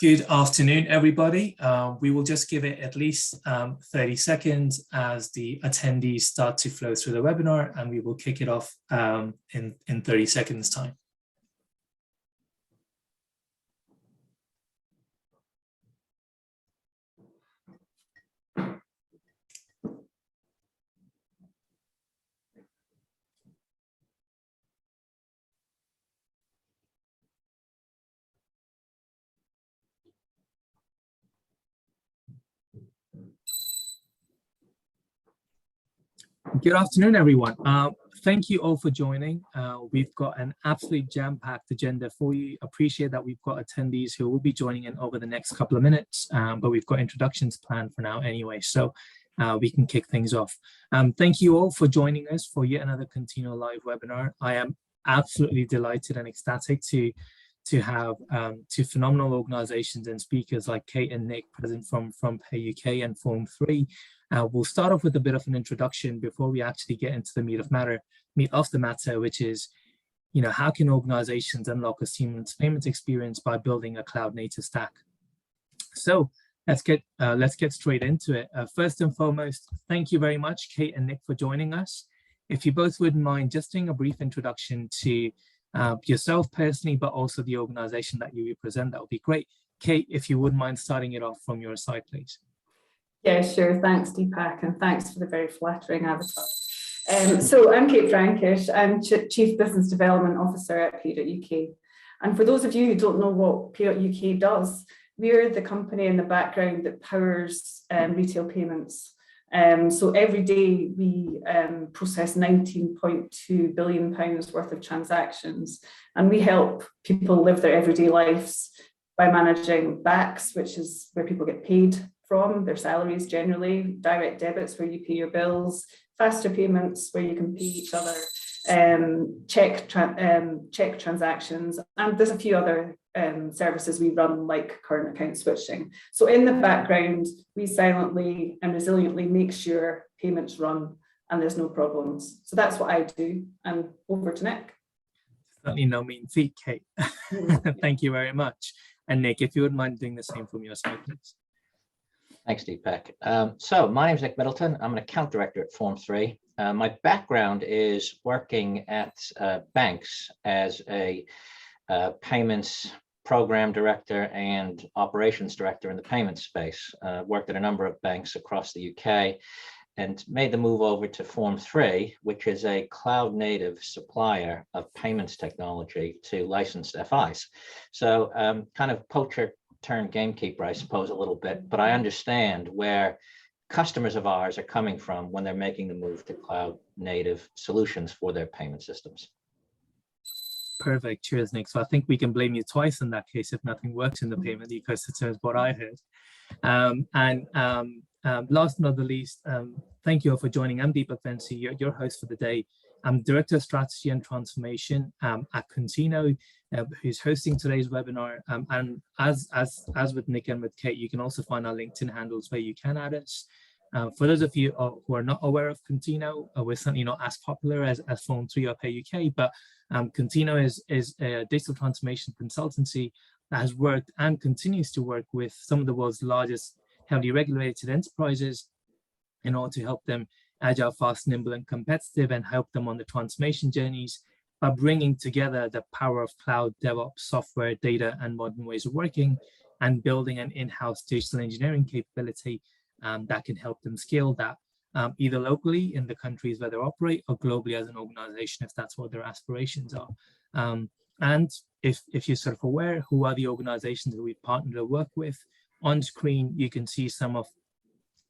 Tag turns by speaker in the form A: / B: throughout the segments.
A: Good afternoon, everybody. We will just give it at least 30 seconds as the attendees start to flow through the webinar, and we will kick it off in 30 seconds time. Good afternoon, everyone. Thank you all for joining. We've got an absolutely jam-packed agenda for you. Appreciate that we've got attendees who will be joining in over the next couple of minutes, but we've got introductions planned for now anyway, so we can kick things off. Thank you all for joining us for yet another Contino live webinar. I am absolutely delighted and ecstatic to have two phenomenal organizations and speakers like Kate and Nick present from Pay UK and Form 3. We'll start off with a bit of an introduction before we actually get into the meat of the matter, which is, how can organizations unlock a seamless payments experience by building a cloud-native stack? So let's get straight into it. First and foremost, thank you very much, Kate and Nick, for joining us. If you both wouldn't mind just doing a brief introduction to yourself personally, but also the organization that you represent, that would be great. Kate, if you wouldn't mind starting it off from your side, please.
B: Yeah, sure. Thanks, Deepak, and thanks for the very flattering avatar. So I'm Kate Frankish. I'm Chief Business Development Officer at Pay.UK. And for those of you who don't know what Pay.UK does, we're the company in the background that powers retail payments. So every day we process £19.2 billion worth of transactions, and we help people live their everyday lives by managing BACS, which is where people get paid from their salaries generally, direct debits where you pay your bills, faster payments where you can pay each other, check transactions, and there's a few other services we run like current account switching. So in the background, we silently and resiliently make sure payments run and there's no problems. So that's what I do. And over to Nick.
A: Certainly no mean feat, Kate. Thank you very much. And Nick, if you wouldn't mind doing the same from your side, please.
C: Thanks, Deepak. So my name is Nick Middleton. I'm an account director at Form 3. My background is working at banks as a payments program director and operations director in the payments space. Worked at a number of banks across the UK and made the move over to Form 3, which is a cloud-native supplier of payments technology to licensed FIs. So kind of poacher turned gamekeeper, I suppose, a little bit, but I understand where customers of ours are coming from when they're making the move to cloud native solutions for their payment systems.
A: Perfect. Cheers, Nick. So I think we can blame you twice in that case if nothing works in the payment ecosystem, is what I heard. Last but not the least, thank you all for joining. I'm Deepak Vensi, your host for the day. I'm Director of Strategy and Transformation at Contino, who's hosting today's webinar. And as with Nick and with Kate, you can also find our LinkedIn handles where you can add us. For those of you who are not aware of Contino, we're certainly not as popular as Form 3 or Pay UK, but Contino is a digital transformation consultancy that has worked and continues to work with some of the world's largest heavily regulated enterprises in order to help them agile, fast, nimble, and competitive, and help them on the transformation journeys by bringing together the power of cloud, DevOps, software, data, and modern ways of working, and building an in-house digital engineering capability that can help them scale that either locally in the countries where they operate or globally as an organization, if that's what their aspirations are. And if you're sort of aware who are the organizations that we've partnered or work with, on screen, you can see some of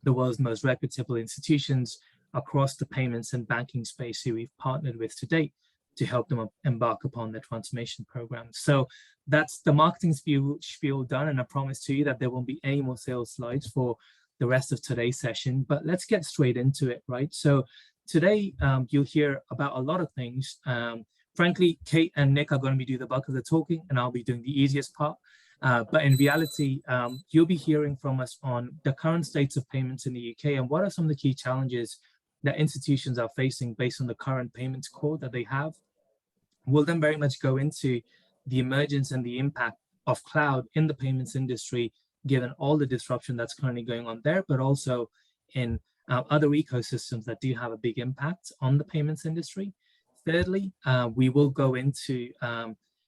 A: the world's most reputable institutions across the payments and banking space who we've partnered with to date to help them embark upon their transformation programs. So that's the marketing spiel done, and I promise to you that there won't be any more sales slides for the rest of today's session, but let's get straight into it, right? So today you'll hear about a lot of things. Frankly, Kate and Nick are going to be doing the bulk of the talking, and I'll be doing the easiest part. But in reality, you'll be hearing from us on the current states of payments in the UK and what are some of the key challenges that institutions are facing based on the current payments code that they have. We'll then very much go into the emergence and the impact of cloud in the payments industry, given all the disruption that's currently going on there, but also in other ecosystems that do have a big impact on the payments industry. Thirdly, we will go into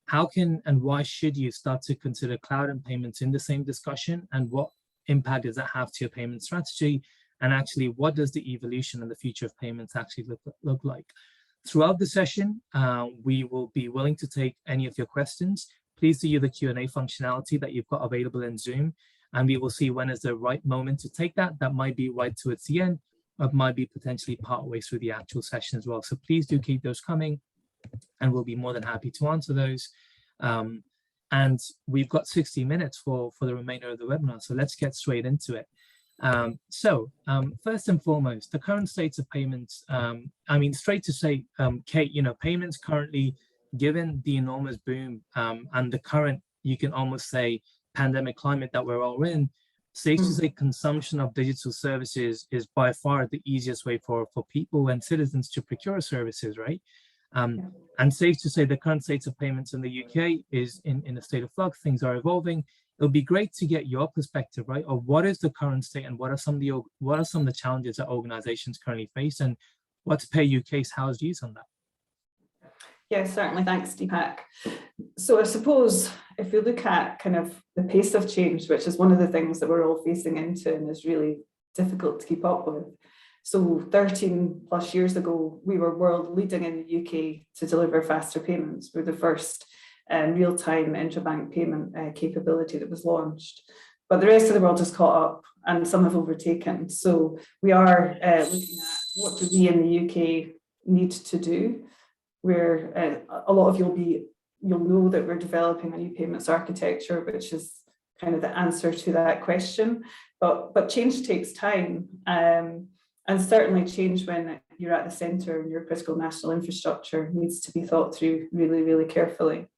A: how can and why should you start to consider cloud and payments in the same discussion, and what impact does that have to your payment strategy, and actually what does the evolution and the future of payments actually look like. Throughout the session, we will be willing to take any of your questions. Please do use the Q&A functionality that you've got available in Zoom, and we will see when is the right moment to take that. That might be right towards the end, or it might be potentially partway through the actual session as well. So please do keep those coming, and we'll be more than happy to answer those. And we've got 60 minutes for the remainder of the webinar, so let's get straight into it. First and foremost, the current states of payments. I mean, straight to say, Kate, payments currently, given the enormous boom and the current, you can almost say, pandemic climate that we're all in, safe to say consumption of digital services is by far the easiest way for people and citizens to procure services, right? And safe to say the current states of payments in the UK is in a state of flux. Things are evolving. It would be great to get your perspective, right, of what is the current state and what are some of the challenges that organizations currently face, and what's Pay UK's house views on that?
B: Yeah, certainly. Thanks, Deepak. So I suppose if we look at kind of the pace of change, which is one of the things that we're all facing into and is really difficult to keep up with. So 13 plus years ago, we were world leading in the UK to deliver faster payments. We're the first real-time interbank payment capability that was launched. But the rest of the world has caught up and some have overtaken. So we are looking at what do we in the UK need to do. Where a lot of you'll know that we're developing a new payments architecture, which is kind of the answer to that question. But change takes time, and certainly change when you're at the centre and your critical national infrastructure needs to be thought through really, really carefully.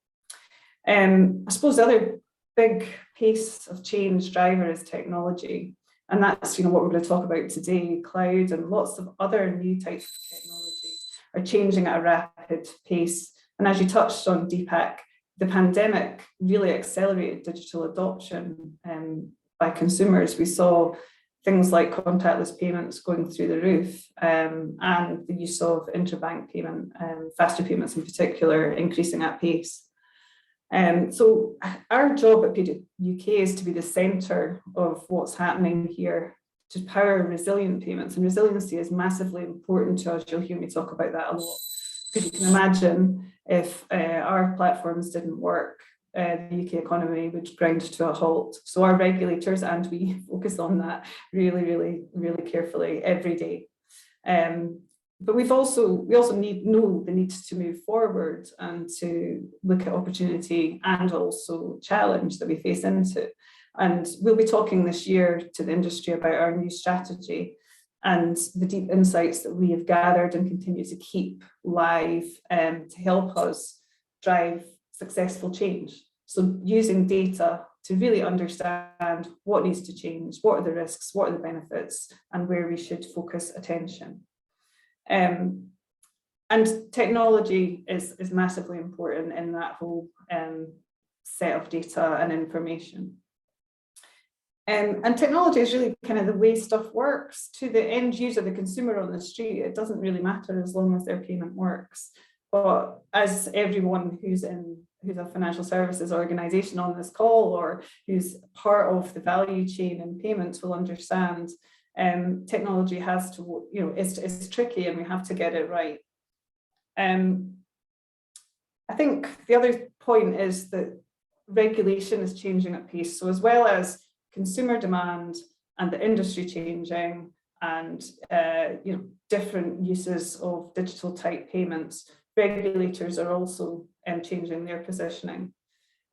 B: I suppose the other big pace of change driver is technology, and that's what we're going to talk about today. Cloud and lots of other new types of technology are changing at a rapid pace. And as you touched on, Deepak, the pandemic really accelerated digital adoption by consumers. We saw things like contactless payments going through the roof, and the use of interbank payment, faster payments in particular, increasing at pace. So our job at Pay UK is to be the centre of what's happening here, to power resilient payments, and resiliency is massively important to us. You'll hear me talk about that a lot, because you can imagine if our platforms didn't work, the UK economy would grind to a halt. So our regulators and we focus on that really, really, really carefully every day. But we also know the need to move forward and to look at opportunity and also challenge that we face into. And we'll be talking this year to the industry about our new strategy and the deep insights that we have gathered and continue to keep live to help us drive successful change. So using data to really understand what needs to change, what are the risks, what are the benefits, and where we should focus attention. And technology is massively important in that whole set of data and information. And technology is really kind of the way stuff works. To the end user, the consumer on the street, it doesn't really matter as long as their payment works. But as everyone who's a financial services organization on this call, or who's part of the value chain in payments, will understand, technology has to, it's tricky and we have to get it right. I think the other point is that regulation is changing at pace. So as well as consumer demand and the industry changing and different uses of digital type payments, regulators are also changing their positioning.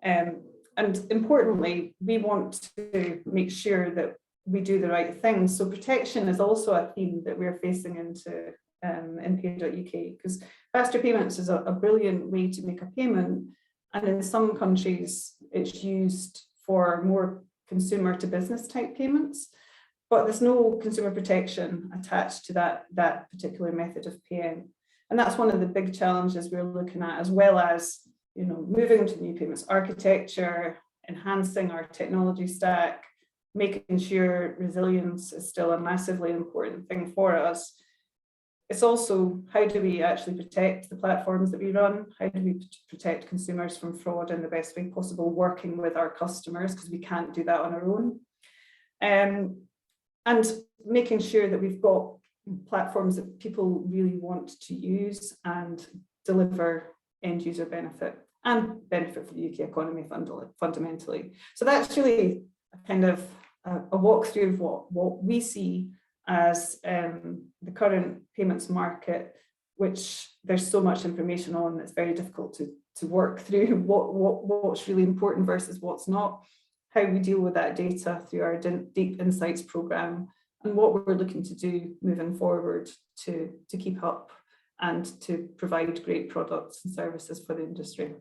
B: And importantly, we want to make sure that we do the right thing. So protection is also a theme that we're facing into in Pay.UK, because faster payments is a brilliant way to make a payment. And in some countries, it's used for more consumer to business type payments. but there's no consumer protection attached to that particular method of paying. And that's one of the big challenges we're looking at, as well as, you know, moving to new payments architecture, enhancing our technology stack, making sure resilience is still a massively important thing for us. It's also, how do we actually protect the platforms that we run? How do we protect consumers from fraud in the best way possible, working with our customers, because we can't do that on our own. And making sure that we've got platforms that people really want to use and deliver end user benefit and benefit for the UK economy fundamentally. So that's really a kind of a walkthrough of what we see as the current payments market, which there's so much information on, it's very difficult to work through what's really important versus what's not, how we deal with that data through our Deep Insights program, and what we're looking to do moving forward to keep up and to provide great products and services for the industry.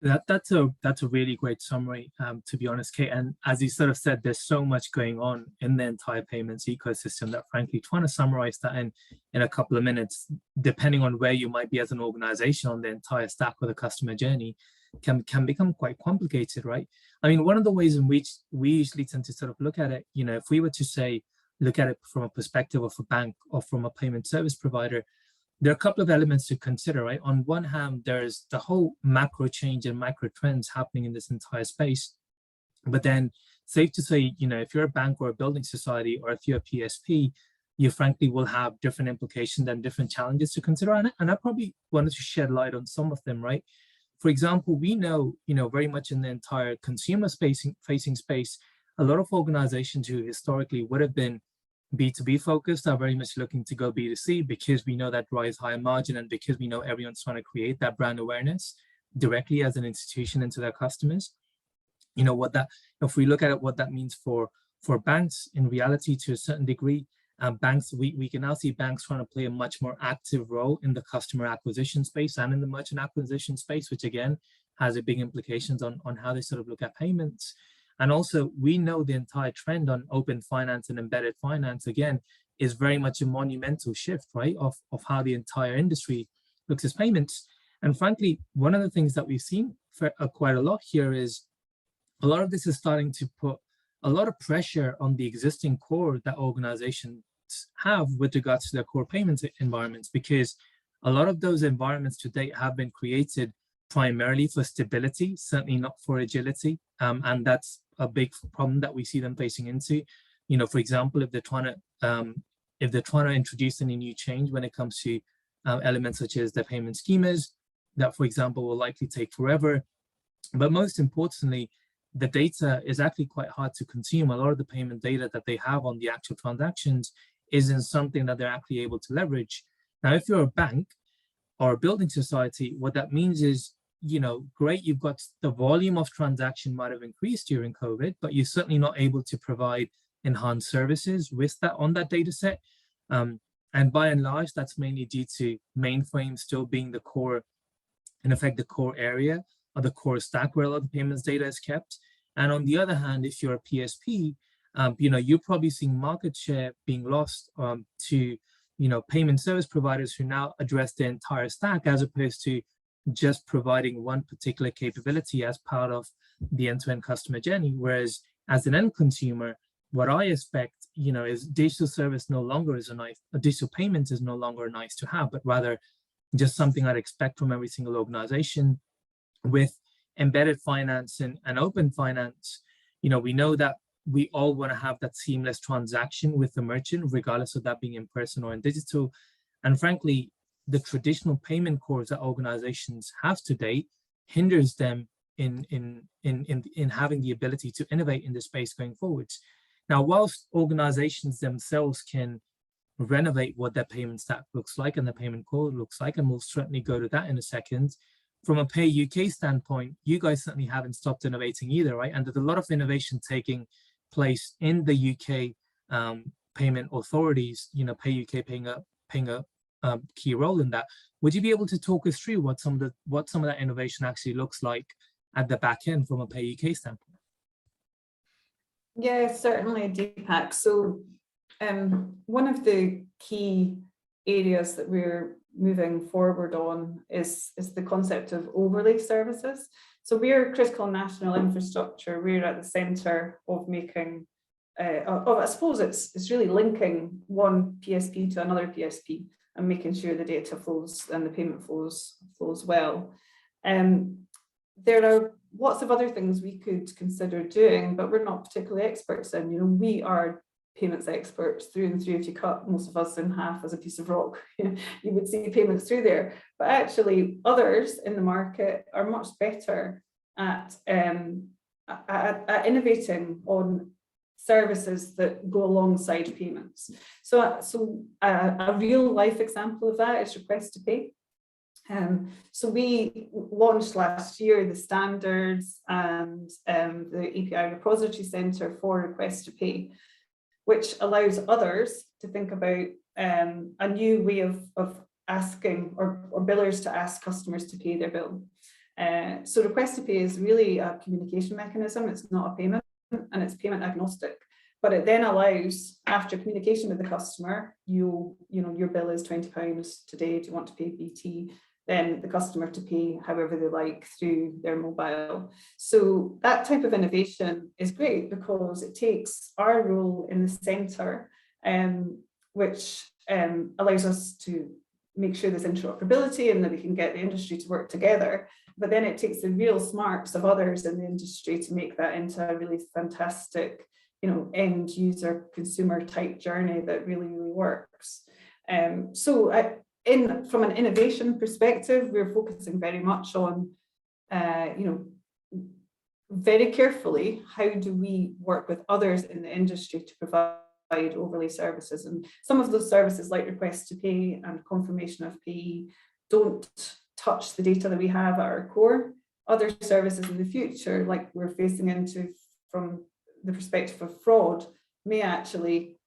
A: That's a really great summary, to be honest, Kate. And as you sort of said, there's so much going on in the entire payments ecosystem that, frankly, trying to summarize that in a couple of minutes, depending on where you might be as an organization on the entire stack or the customer journey, can become quite complicated, right? I mean, one of the ways in which we usually tend to sort of look at it, you know, if we were to say, look at it from a perspective of a bank or from a payment service provider, there are a couple of elements to consider, right? On one hand, there's the whole macro change and micro trends happening in this entire space. But then, safe to say, you know, if you're a bank or a building society, or if you're a PSP, you frankly will have different implications and different challenges to consider. And I probably wanted to shed light on some of them, right? For example, we know, you know, very much in the entire consumer facing space, a lot of organizations who historically would have been B2B focused are very much looking to go B2C, because we know that drives higher margin, and because we know everyone's trying to create that brand awareness directly as an institution into their customers. You know, if we look at it, what that means for banks in reality, to a certain degree, banks, we can now see banks trying to play a much more active role in the customer acquisition space and in the merchant acquisition space, which again has a big implications on how they sort of look at payments. And also, we know the entire trend on open finance and embedded finance, again, is very much a monumental shift, right, of how the entire industry looks at payments. And frankly, one of the things that we've seen for quite a lot here is a lot of this is starting to put a lot of pressure on the existing core that organizations have with regards to their core payments environments, because a lot of those environments to date have been created primarily for stability, certainly not for agility. And that's a big problem that we see them facing into. You know, for example, if they're trying to introduce any new change when it comes to elements such as their payment schemas, that, for example, will likely take forever. But most importantly, the data is actually quite hard to consume. A lot of the payment data that they have on the actual transactions isn't something that they're actually able to leverage. Now, if you're a bank or a building society, what that means is, you know, great, you've got the volume of transaction might have increased during COVID, but you're certainly not able to provide enhanced services with that on that data set. And by and large, that's mainly due to mainframe still being the core, in effect, the core area or the core stack where a lot of the payments data is kept. And on the other hand, if you're a PSP, you know, you're probably seeing market share being lost to, you know, payment service providers who now address the entire stack, as opposed to just providing one particular capability as part of the end-to-end customer journey. Whereas as an end consumer, what I expect, you know, is digital service no longer is digital payments is no longer nice to have, but rather just something I'd expect from every single organization. With embedded finance and open finance, you know, we know that we all want to have that seamless transaction with the merchant, regardless of that being in person or in digital. And frankly, the traditional payment cores that organizations have today hinders them in having the ability to innovate in this space going forwards. Now, whilst organizations themselves can renovate what their payment stack looks like and the payment core looks like, and we'll certainly go to that in a second, from a Pay UK standpoint, you guys certainly haven't stopped innovating either, right? And there's a lot of innovation taking place in the UK payment authorities, you know, Pay UK playing a key role in that. Would you be able to talk us through what some of that innovation actually looks like at the back end from a Pay UK standpoint?
B: Yeah, certainly, Deepak. So one of the key areas that we're moving forward on is the concept of overlay services. So we're critical national infrastructure. We're at the centre of making, I suppose it's really linking one PSP to another PSP and making sure the data flows and the payment flows well. There are lots of other things we could consider doing, but we're not particularly experts in. You know, we are payments experts through and through. If you cut most of us in half as a piece of rock, you would see payments through there. But actually, others in the market are much better at innovating on services that go alongside payments. So a real life example of that is request to pay. So we launched last year the standards and the API repository center for request to pay, which allows others to think about a new way of asking or billers to ask customers to pay their bill. So request to pay is really a communication mechanism. It's not a payment, and it's payment agnostic. But it then allows, after communication with the customer, you know your bill is £20 today. Do you want to pay BT? Then the customer to pay however they like through their mobile. So that type of innovation is great because it takes our role in the centre, which allows us to make sure there's interoperability and that we can get the industry to work together. But then it takes the real smarts of others in the industry to make that into a really fantastic, you know, end user consumer type journey that really, really works. From an innovation perspective, we're focusing very much on, very carefully, how do we work with others in the industry to provide overlay services? And some of those services, like request to pay and confirmation of pay, don't touch the data that we have at our core. Other services in the future, like we're facing into from the perspective of fraud, may actually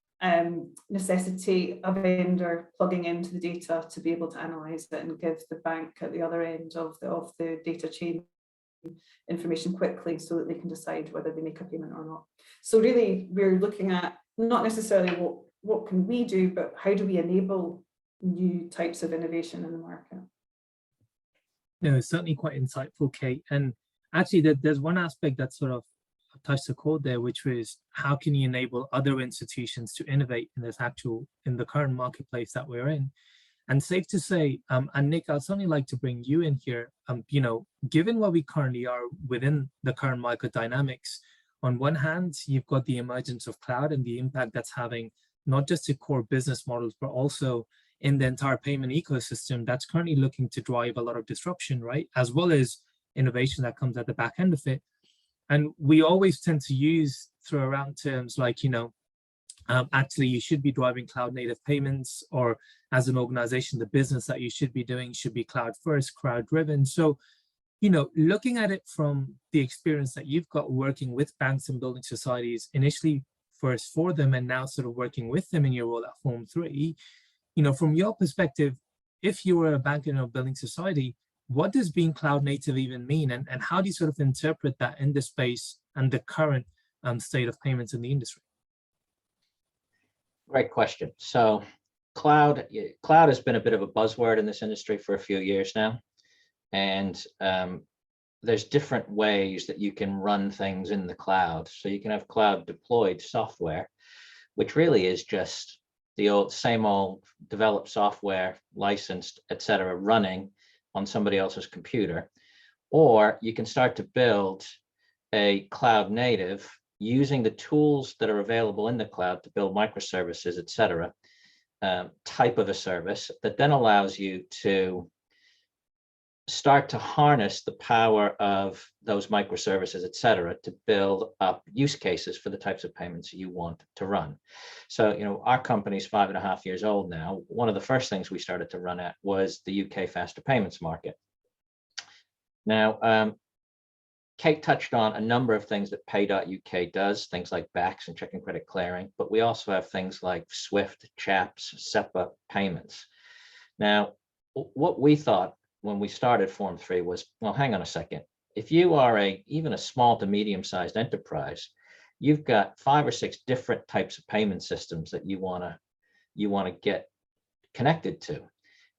B: necessitate a vendor plugging into the data to be able to analyze it and give the bank at the other end of the data chain information quickly so that they can decide whether they make a payment or not. So really, we're looking at not necessarily what can we do, but how do we enable new types of innovation in the market?
A: No, it's certainly quite insightful, Kate. And actually, there's one aspect that sort of touched the chord there, which was how can you enable other institutions to innovate in the current marketplace that we're in? And safe to say, and Nick, I'd certainly like to bring you in here. Given where we currently are within the current market dynamics, on one hand, you've got the emergence of cloud and the impact that's having not just to core business models, but also in the entire payment ecosystem that's currently looking to drive a lot of disruption, right? As well as innovation that comes at the back end of it. And we always tend to throw around terms like, actually, you should be driving cloud native payments, or as an organization, the business that you should be doing should be cloud first, cloud driven. So, looking at it from the experience that you've got working with banks and building societies, initially first for them and now sort of working with them in your role at Form 3, from your perspective, if you were a bank and a building society, what does being cloud native even mean? And how do you sort of interpret that in the space and the current state of payments in the industry?
C: Great question. So cloud has been a bit of a buzzword in this industry for a few years now. And there's different ways that you can run things in the cloud. So you can have cloud deployed software, which really is just the same old developed software, licensed, et cetera, running on somebody else's computer. Or you can start to build a cloud native using the tools that are available in the cloud to build microservices, et cetera, type of a service that then allows you to start to harness the power of those microservices, et cetera, to build up use cases for the types of payments you want to run. So, our company's 5.5 years old now. One of the first things we started to run at was the UK faster payments market. Now, Kate touched on a number of things that Pay.UK does, things like BACS and checking credit clearing, but we also have things like SWIFT, CHAPS, SEPA payments. Now, what we thought when we started Form 3 was, well, hang on a second. If you are even a small to medium-sized enterprise, you've got 5 or 6 different types of payment systems that you want to get connected to.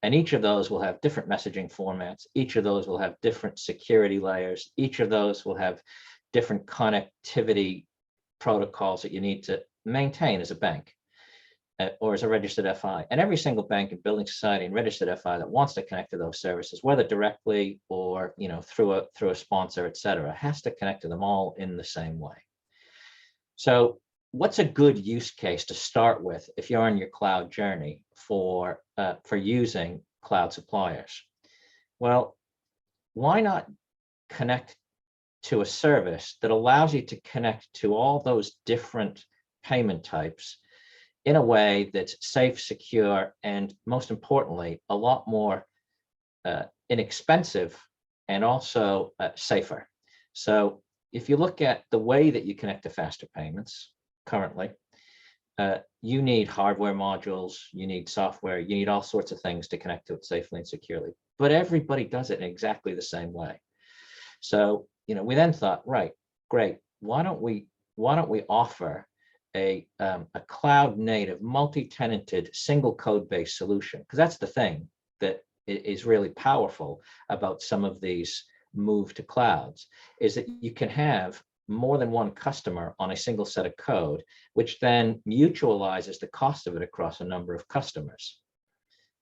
C: And each of those will have different messaging formats. Each of those will have different security layers. Each of those will have different connectivity protocols that you need to maintain as a bank or as a registered FI. And every single bank and building society and registered FI that wants to connect to those services, whether directly or through a sponsor, et cetera, has to connect to them all in the same way. So what's a good use case to start with if you're on your cloud journey for using cloud suppliers? Well, why not connect to a service that allows you to connect to all those different payment types in a way that's safe, secure, and most importantly, a lot more inexpensive and also safer. So if you look at the way that you connect to faster payments currently, you need hardware modules, you need software, you need all sorts of things to connect to it safely and securely, but everybody does it in exactly the same way. So, we then thought, right, great, why don't we offer a cloud native, multi-tenanted, single code-based solution? Because that's the thing that is really powerful about some of these move to clouds, is that you can have more than one customer on a single set of code, which then mutualizes the cost of it across a number of customers.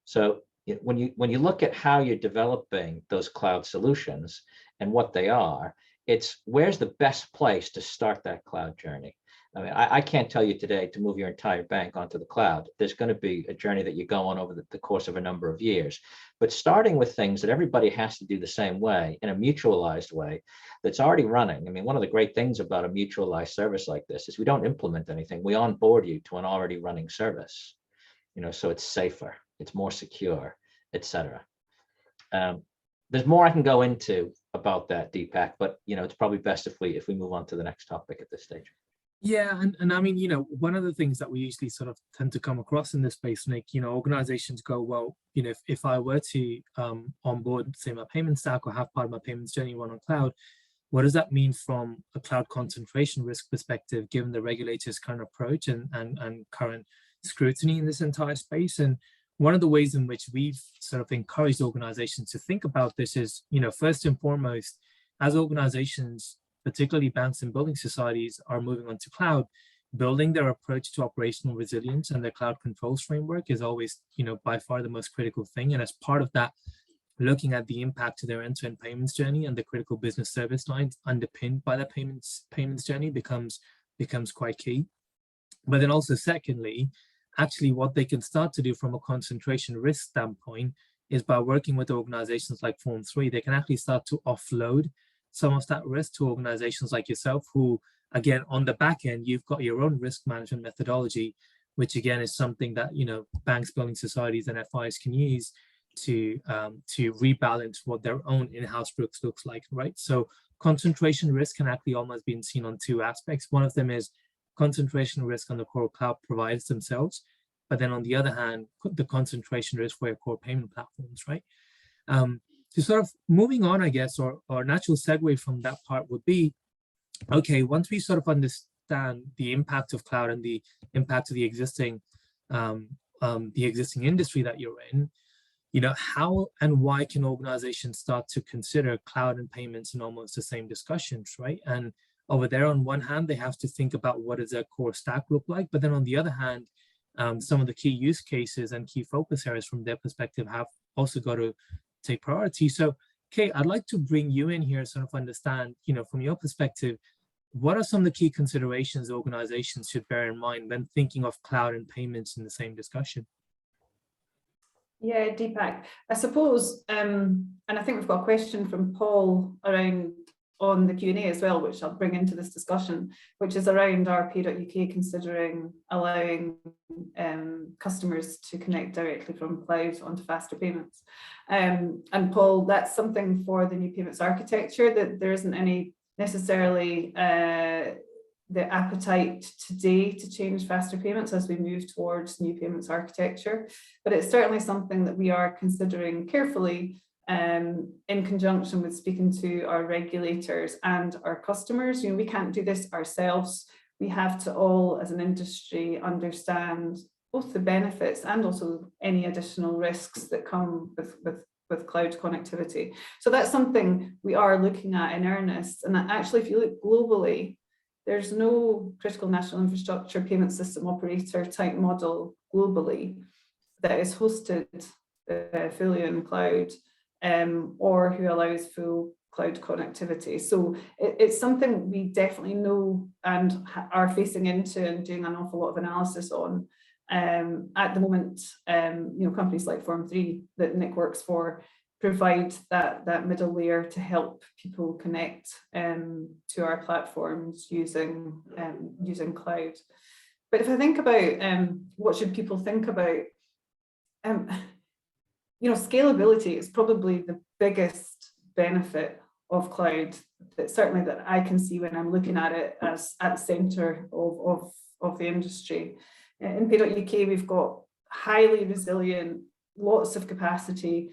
C: So when you look at how you're developing those cloud solutions and what they are, it's where's the best place to start that cloud journey. I mean, I can't tell you today to move your entire bank onto the cloud. There's going to be a journey that you go on over the course of a number of years. But starting with things that everybody has to do the same way in a mutualized way that's already running. I mean, one of the great things about a mutualized service like this is we don't implement anything. We onboard you to an already running service, so it's safer, it's more secure, etc. There's more I can go into about that, Deepak, but it's probably best if we move on to the next topic at this stage.
A: Yeah, and I mean, one of the things that we usually sort of tend to come across in this space, Nick, organizations go, well, if I were to onboard, say, my payment stack or have part of my payments journey run on cloud, what does that mean from a cloud concentration risk perspective, given the regulators' current approach and current scrutiny in this entire space? And one of the ways in which we've sort of encouraged organizations to think about this is, first and foremost, as organizations, particularly banks and building societies, are moving on to cloud, building their approach to operational resilience and their cloud controls framework is always, by far the most critical thing. And as part of that, looking at the impact to their end-to-end payments journey and the critical business service lines underpinned by that payments journey becomes quite key. But then also, secondly, actually what they can start to do from a concentration risk standpoint is by working with organizations like Form 3, they can actually start to offload some of that risk to organizations like yourself, who, again, on the back end, you've got your own risk management methodology, which again is something that banks, building societies, and FIs can use to rebalance what their own in-house risk looks like, right? So concentration risk can actually almost be seen on two aspects. One of them is concentration risk on the core cloud providers themselves, but then on the other hand, the concentration risk for your core payment platforms, right? So sort of moving on, I guess, or natural segue from that part would be, okay, once we sort of understand the impact of cloud and the impact of the existing industry that you're in, how and why can organizations start to consider cloud and payments in almost the same discussions, right? And over there, on one hand, they have to think about what does their core stack look like, but then on the other hand, some of the key use cases and key focus areas from their perspective have also got to take priority. So, Kate, I'd like to bring you in here, sort of understand, from your perspective, what are some of the key considerations organizations should bear in mind when thinking of cloud and payments in the same discussion?
B: Yeah, Deepak, I suppose, and I think we've got a question from Paul around on the Q&A as well, which I'll bring into this discussion, which is around rp.uk considering allowing customers to connect directly from cloud onto faster payments. And Paul, that's something for the new payments architecture, that there isn't any necessarily the appetite today to change faster payments as we move towards new payments architecture. But it's certainly something that we are considering carefully in conjunction with speaking to our regulators and our customers. We can't do this ourselves. we have to all, as an industry, understand both the benefits and also any additional risks that come with cloud connectivity. So that's something we are looking at in earnest. And actually, if you look globally, there's no critical national infrastructure payment system operator type model globally that is hosted fully in cloud or who allows full cloud connectivity. So it's something we definitely know and are facing into and doing an awful lot of analysis on. At the moment, companies like Form3 that Nick works for provide that middle layer to help people connect to our platforms using cloud. But if I think about what should people think about, scalability is probably the biggest benefit of cloud that certainly that I can see when I'm looking at it as at the centre of the industry. In Pay.UK, we've got highly resilient, lots of capacity,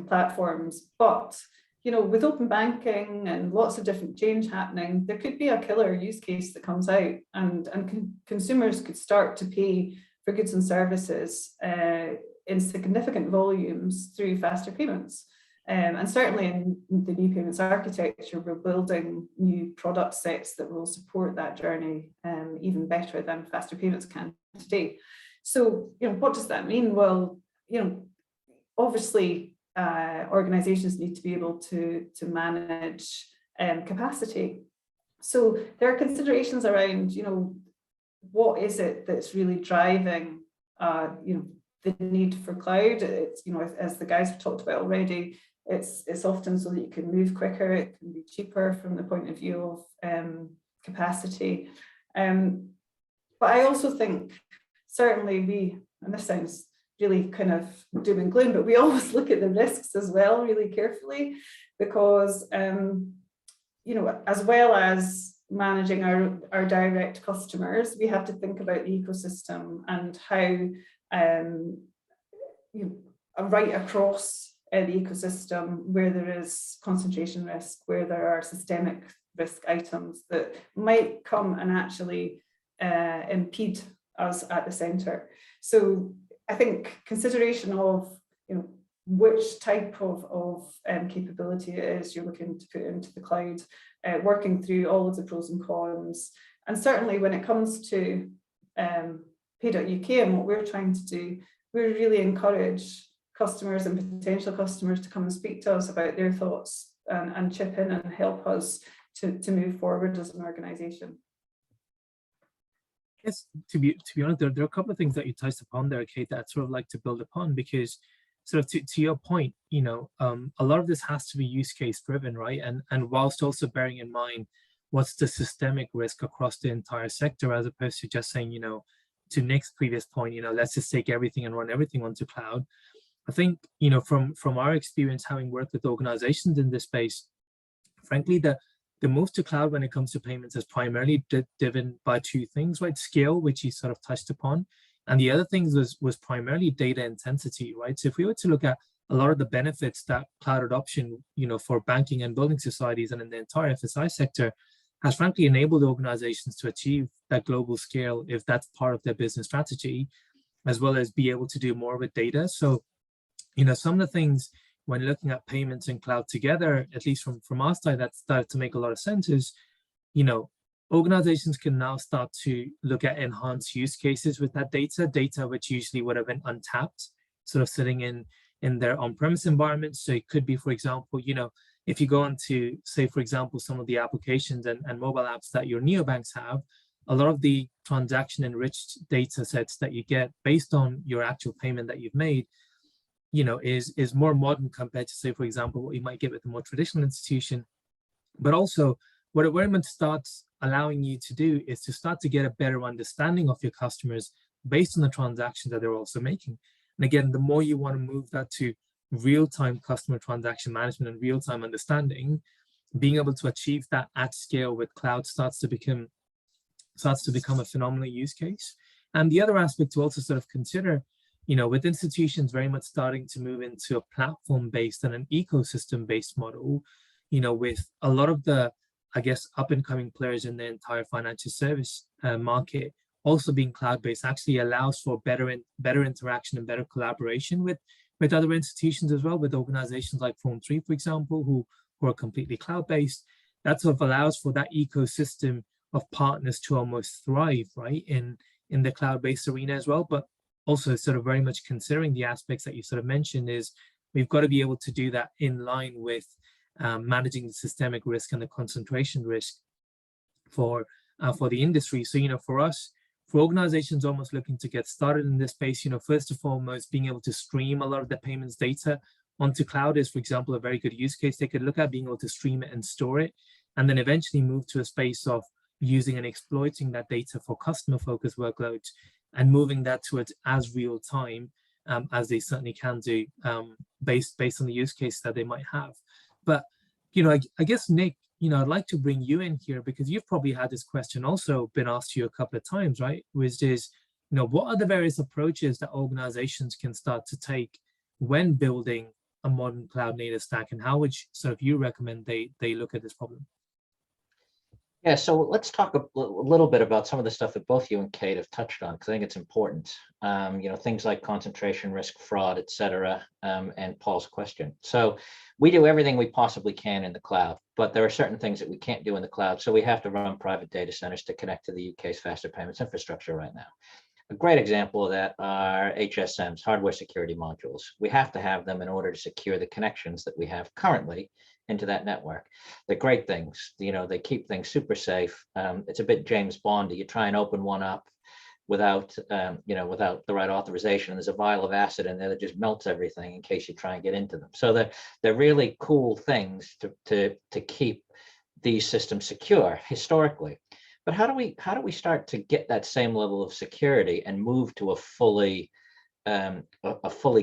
B: platforms. But with open banking and lots of different change happening, there could be a killer use case that comes out, and consumers could start to pay for goods and services in significant volumes through faster payments. And certainly in the new payments architecture, we're building new product sets that will support that journey even better than faster payments can today. So, what does that mean? Well, obviously, organizations need to be able to manage capacity. So there are considerations around, what is it that's really driving, the need for cloud. It's, as the guys have talked about already, it's often so that you can move quicker, it can be cheaper from the point of view of capacity. But I also think certainly we, and this sounds really kind of doom and gloom, but we always look at the risks as well really carefully, because as well as managing our direct customers, we have to think about the ecosystem and how right across the ecosystem where there is concentration risk, where there are systemic risk items that might come and actually impede us at the centre. So I think consideration of which type of capability it is you're looking to put into the cloud, working through all of the pros and cons, and certainly when it comes to Pay.UK and what we're trying to do, we really encourage customers and potential customers to come and speak to us about their thoughts and chip in and help us to move forward as an organisation.
A: Yes, to be honest, there are a couple of things that you touched upon there, Kate, that I'd sort of like to build upon, because sort of to your point, a lot of this has to be use case driven, right? And whilst also bearing in mind what's the systemic risk across the entire sector, as opposed to just saying, to Nick's previous point, let's just take everything and run everything onto cloud. I think, from our experience having worked with organizations in this space, frankly, the move to cloud when it comes to payments is primarily driven by two things, right? Scale, which you sort of touched upon. And the other thing was primarily data intensity, right? So if we were to look at a lot of the benefits that cloud adoption, for banking and building societies and in the entire FSI sector has frankly enabled organizations to achieve that global scale if that's part of their business strategy, as well as be able to do more with data. So, some of the things when looking at payments and cloud together, at least from our side, that started to make a lot of sense is, organizations can now start to look at enhanced use cases with that data which usually would have been untapped, sort of sitting in their on-premise environments. So it could be, for example, if you go on to, say, for example, some of the applications and mobile apps that your neobanks have, a lot of the transaction enriched data sets that you get based on your actual payment that you've made, is more modern compared to, say, for example, what you might get with a more traditional institution. But also what it very much starts allowing you to do is to start to get a better understanding of your customers based on the transactions that they're also making. And again, the more you want to move that to real-time customer transaction management and real-time understanding, being able to achieve that at scale with cloud starts to become a phenomenal use case. And the other aspect to also sort of consider, with institutions very much starting to move into a platform-based and an ecosystem-based model, with a lot of the I guess, up and coming players in the entire financial service market, also being cloud-based actually allows for better interaction and better collaboration with other institutions as well, with organizations like Form3, for example, who are completely cloud-based. That sort of allows for that ecosystem of partners to almost thrive, right, in the cloud-based arena as well. But also sort of very much considering the aspects that you sort of mentioned is we've got to be able to do that in line with managing the systemic risk and the concentration risk for the industry. So, for us, for organizations almost looking to get started in this space, first and foremost, being able to stream a lot of the payments data onto cloud is, for example, a very good use case they could look at, being able to stream it and store it, and then eventually move to a space of using and exploiting that data for customer-focused workloads and moving that towards as real time as they certainly can do, based on the use case that they might have. But, I guess, Nick, I'd like to bring you in here because you've probably had this question also been asked to you a couple of times, right? Which is, what are the various approaches that organizations can start to take when building a modern cloud native stack, and how would you recommend they look at this problem?
C: Yeah, so let's talk a little bit about some of the stuff that both you and Kate have touched on, because I think it's important. Things like concentration risk, fraud, et cetera, and Paul's question. So we do everything we possibly can in the cloud, but there are certain things that we can't do in the cloud. So we have to run private data centers to connect to the UK's faster payments infrastructure right now. A great example of that are HSMs, hardware security modules. We have to have them in order to secure the connections that we have currently into that network. They're great things, they keep things super safe. It's a bit James Bondy. You try and open one up without the right authorization, and there's a vial of acid in there that just melts everything in case you try and get into them. So they're really cool things to keep these systems secure historically. But how do we start to get that same level of security and move to a fully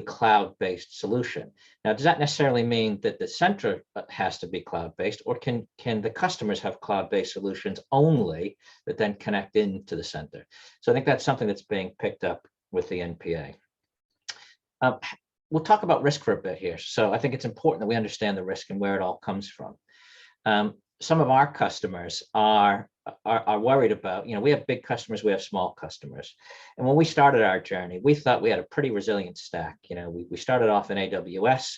C: cloud-based solution? Now, does that necessarily mean that the center has to be cloud-based, or can the customers have cloud-based solutions only that then connect into the center? So I think that's something that's being picked up with the NPA. We'll talk about risk for a bit here. So I think it's important that we understand the risk and where it all comes from. Some of our customers are worried about, we have big customers, we have small customers. And when we started our journey, we thought we had a pretty resilient stack. We started off in AWS,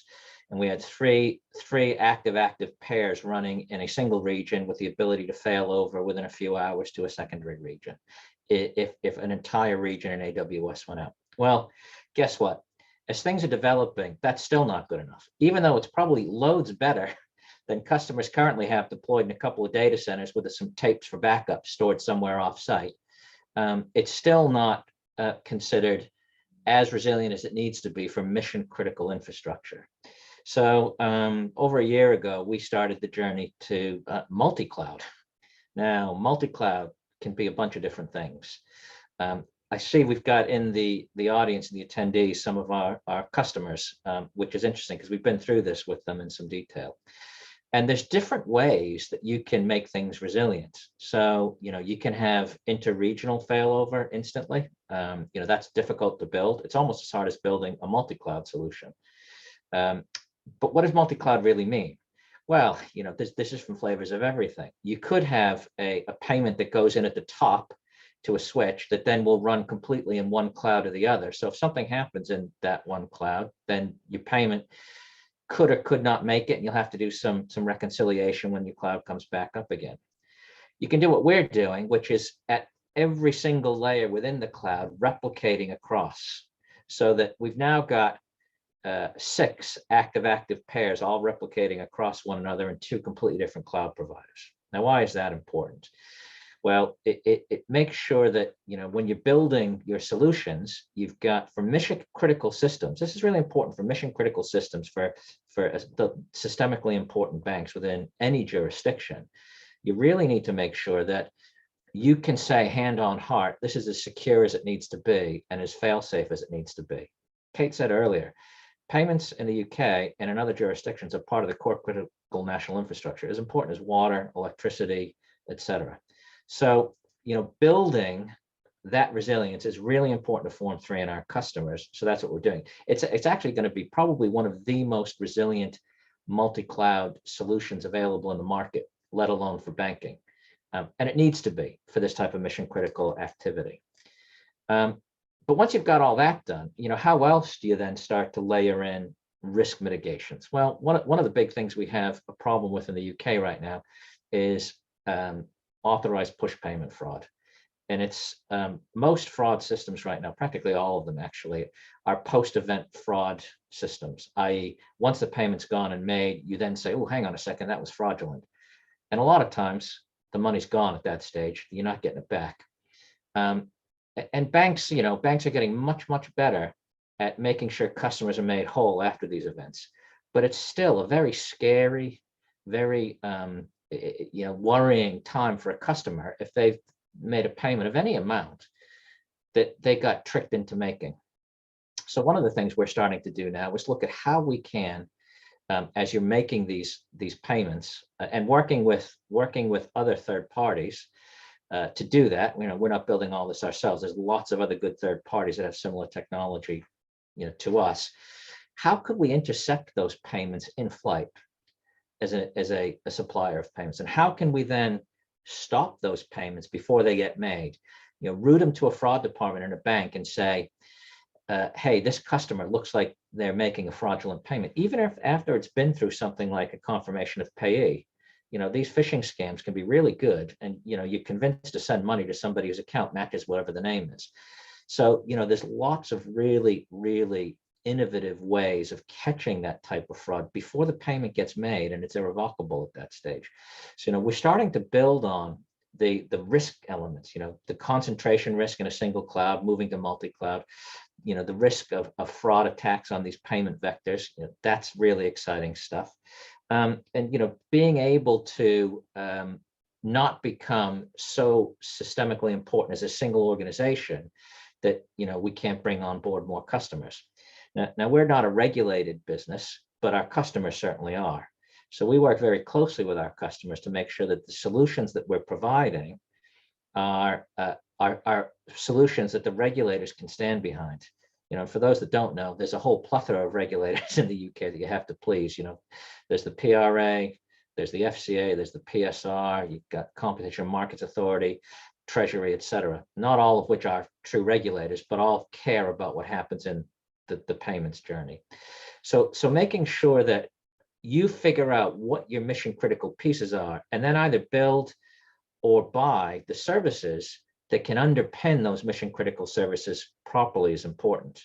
C: and we had three active pairs running in a single region with the ability to fail over within a few hours to a secondary region if an entire region in AWS went out. Well, guess what? As things are developing, that's still not good enough, even though it's probably loads better than customers currently have deployed in a couple of data centers with some tapes for backup stored somewhere off-site. It's still not considered as resilient as it needs to be for mission-critical infrastructure. So over a year ago, we started the journey to multi-cloud. Now, multi-cloud can be a bunch of different things. I see we've got in the audience and the attendees some of our customers, which is interesting because we've been through this with them in some detail. And there's different ways that you can make things resilient. So, you can have inter-regional failover instantly. That's difficult to build. It's almost as hard as building a multi-cloud solution. But what does multi-cloud really mean? Well, this is from flavors of everything. You could have a payment that goes in at the top to a switch that then will run completely in one cloud or the other. So if something happens in that one cloud, then your payment could or could not make it, and you'll have to do some reconciliation when your cloud comes back up again. You can do what we're doing, which is at every single layer within the cloud, replicating across, so that we've now got 6 active pairs all replicating across one another in 2 completely different cloud providers. Now, why is that important? Well, it makes sure that, when you're building your solutions, you've got, for mission critical systems, this is really important for mission critical systems for the systemically important banks within any jurisdiction. You really need to make sure that you can say hand on heart, this is as secure as it needs to be and as fail safe as it needs to be. Kate said earlier, payments in the UK and in other jurisdictions are part of the core critical national infrastructure, as important as water, electricity, et cetera. So, building that resilience is really important to Form3 and our customers. So that's what we're doing. It's actually going to be probably one of the most resilient multi-cloud solutions available in the market. let alone for banking. And it needs to be for this type of mission critical activity. But once you've got all that done, how else do you then start to layer in risk mitigations? Well, one of the big things we have a problem with in the UK right now is authorized push payment fraud. And it's most fraud systems right now, practically all of them actually, are post-event fraud systems, i.e. once the payment's gone and made, you then say, oh, hang on a second, that was fraudulent. And a lot of times the money's gone at that stage, you're not getting it back. And banks, banks are getting much, much better at making sure customers are made whole after these events. But it's still a very scary, very worrying time for a customer if they've made a payment of any amount that they got tricked into making. So one of the things we're starting to do now is look at how we can, as you're making these payments and working with other third parties to do that. We're not building all this ourselves. There's lots of other good third parties that have similar technology, to us. How could we intercept those payments in flight as a supplier of payments, and how can we then stop those payments before they get made? Route them to a fraud department in a bank and say, hey, this customer looks like they're making a fraudulent payment, even if after it's been through something like a confirmation of payee. These phishing scams can be really good, and you're convinced to send money to somebody whose account matches whatever the name is. So there's lots of really, really innovative ways of catching that type of fraud before the payment gets made and it's irrevocable at that stage. So we're starting to build on the risk elements, the concentration risk in a single cloud, moving to multi-cloud, the risk of fraud attacks on these payment vectors. That's really exciting stuff. And being able to not become so systemically important as a single organization that we can't bring on board more customers. Now we're not a regulated business, but our customers certainly are. So we work very closely with our customers to make sure that the solutions that we're providing are solutions that the regulators can stand behind. For those that don't know, there's a whole plethora of regulators in the UK that you have to please. There's the PRA, there's the FCA, there's the PSR, you've got Competition Markets Authority, Treasury, etc. Not all of which are true regulators, but all care about what happens in the payments journey. So making sure that you figure out what your mission critical pieces are, and then either build or buy the services that can underpin those mission critical services properly is important.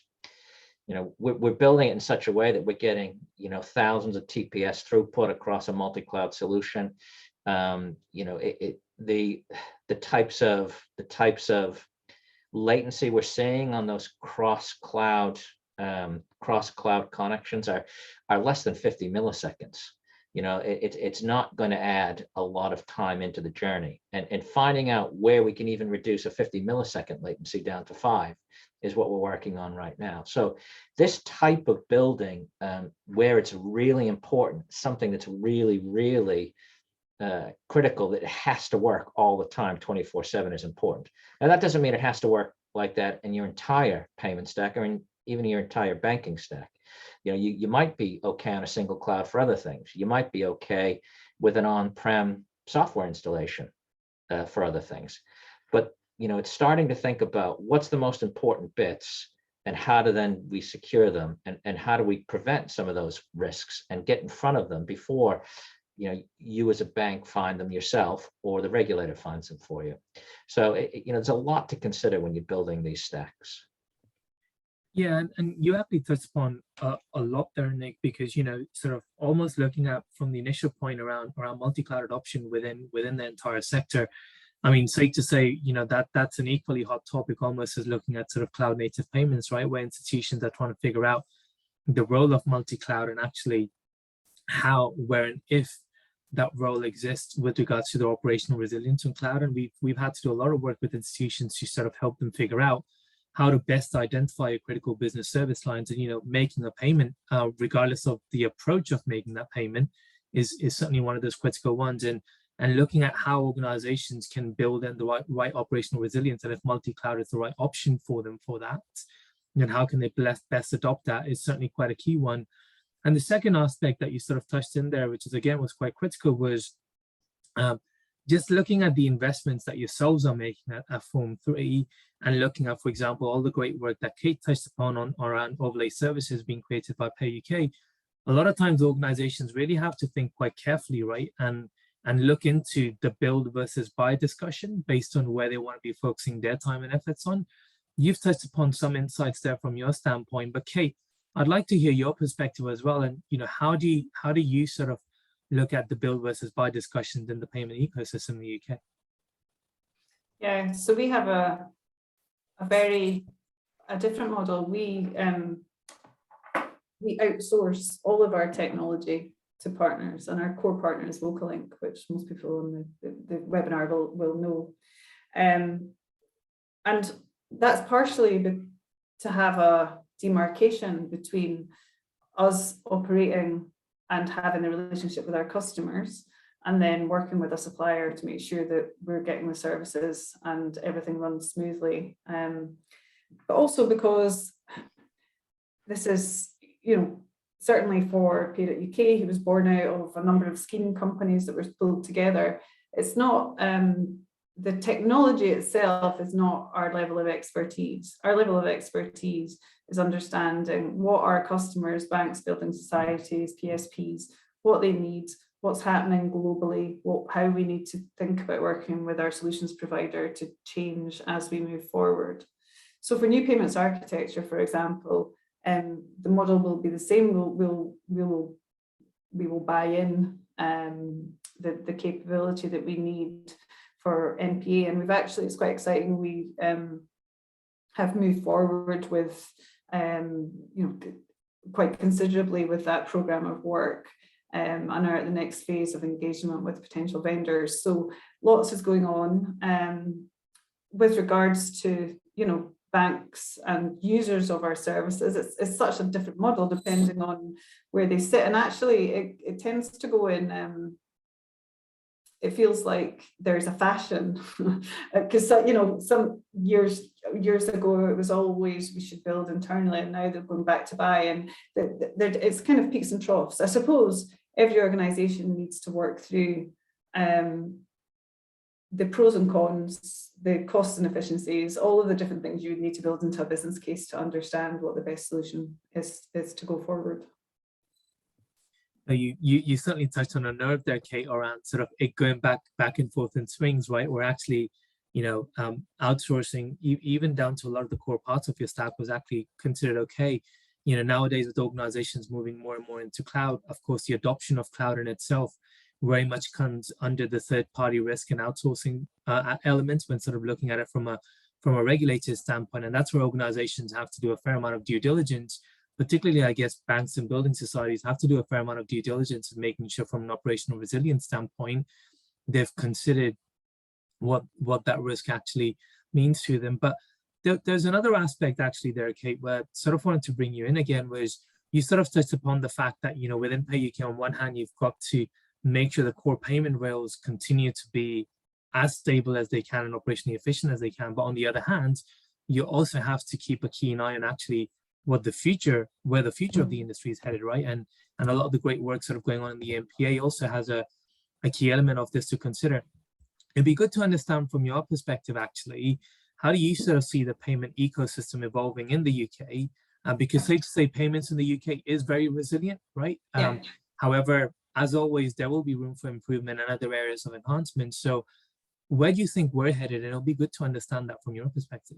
C: We're building it in such a way that we're getting thousands of TPS throughput across a multi-cloud solution. The types of latency we're seeing on those cross-cloud connections are less than 50 milliseconds. It's not going to add a lot of time into the journey, and finding out where we can even reduce a 50 millisecond latency down to 5 is what we're working on right now. So this type of building, where it's really important, something that's really, really critical, that it has to work all the time 24/7 is important. Now that doesn't mean it has to work like that in your entire payment stack, or even your entire banking stack. You might be okay on a single cloud for other things. You might be okay with an on-prem software installation for other things. But it's starting to think about what's the most important bits, and how do then we secure them, and how do we prevent some of those risks and get in front of them before you as a bank find them yourself, or the regulator finds them for you. So there's a lot to consider when you're building these stacks.
A: Yeah, and you actually touched upon a lot there, Nick, because sort of almost looking at from the initial point around multi-cloud adoption within the entire sector. I mean, safe to say, that's an equally hot topic almost as looking at sort of cloud native payments, right? Where institutions are trying to figure out the role of multi-cloud, and actually how, where, and if that role exists with regards to their operational resilience in cloud. And we've had to do a lot of work with institutions to sort of help them figure out how to best identify a critical business service lines, and making a payment, regardless of the approach of making that payment, is certainly one of those critical ones. And looking at how organizations can build in the right operational resilience, and if multi-cloud is the right option for them for that, then how can they best adopt that, is certainly quite a key one. And the second aspect that you sort of touched in there, which is again was quite critical, was Just looking at the investments that yourselves are making at Form 3 and looking at, for example, all the great work that Kate touched upon on around overlay services being created by Pay UK, a lot of times organizations really have to think quite carefully, right? And look into the build versus buy discussion based on where they want to be focusing their time and efforts on. You've touched upon some insights there from your standpoint, but Kate, I'd like to hear your perspective as well. And how do you sort of look at the build versus buy discussions in the payment ecosystem in the UK?
B: Yeah, so we have a different model. We outsource all of our technology to partners, and our core partner is VocalLink, which most people on the webinar will know. And that's partially to have a demarcation between us operating and having a relationship with our customers, and then working with a supplier to make sure that we're getting the services and everything runs smoothly. But also because this is, certainly for Pay UK, who was born out of a number of scheme companies that were pulled together, it's not, the technology itself is not our level of expertise. Our level of expertise is understanding what our customers, banks, building societies, PSPs, what they need, what's happening globally, how we need to think about working with our solutions provider to change as we move forward. So for new payments architecture, for example, the model will be the same. We will buy in the capability that we need for NPA, and we've actually, it's quite exciting, we have moved forward with quite considerably with that program of work, and are at the next phase of engagement with potential vendors. So lots is going on with regards to banks and users of our services. It's such a different model depending on where they sit, and actually it tends to go in, it feels like there's a fashion because some years ago it was always we should build internally, and now they're going back to buy, and it's kind of peaks and troughs. I suppose every organization needs to work through the pros and cons, the costs and efficiencies, all of the different things you would need to build into a business case to understand what the best solution is to go forward.
A: You certainly touched on a nerve there, Kate, around sort of it going back and forth in swings, right? We're actually, outsourcing even down to a lot of the core parts of your stack was actually considered okay. Nowadays with organizations moving more and more into cloud, of course, the adoption of cloud in itself very much comes under the third-party risk and outsourcing elements when sort of looking at it from a regulator's standpoint, and that's where organizations have to do a fair amount of due diligence. Particularly, I guess, banks and building societies have to do a fair amount of due diligence in making sure from an operational resilience standpoint, they've considered what that risk actually means to them. But there's another aspect actually there, Kate, where I sort of wanted to bring you in again, was you sort of touched upon the fact that, within Pay UK, on one hand, you've got to make sure the core payment rails continue to be as stable as they can and operationally efficient as they can. But on the other hand, you also have to keep a keen eye on actually where the future of the industry is headed, right? And a lot of the great work sort of going on in the MPA also has a key element of this to consider. It'd be good to understand from your perspective, actually, how do you sort of see the payment ecosystem evolving in the UK? Because safe to say payments in the UK is very resilient, right?
B: Yeah.
A: However, as always, there will be room for improvement and other areas of enhancement. So where do you think we're headed? And it'll be good to understand that from your perspective.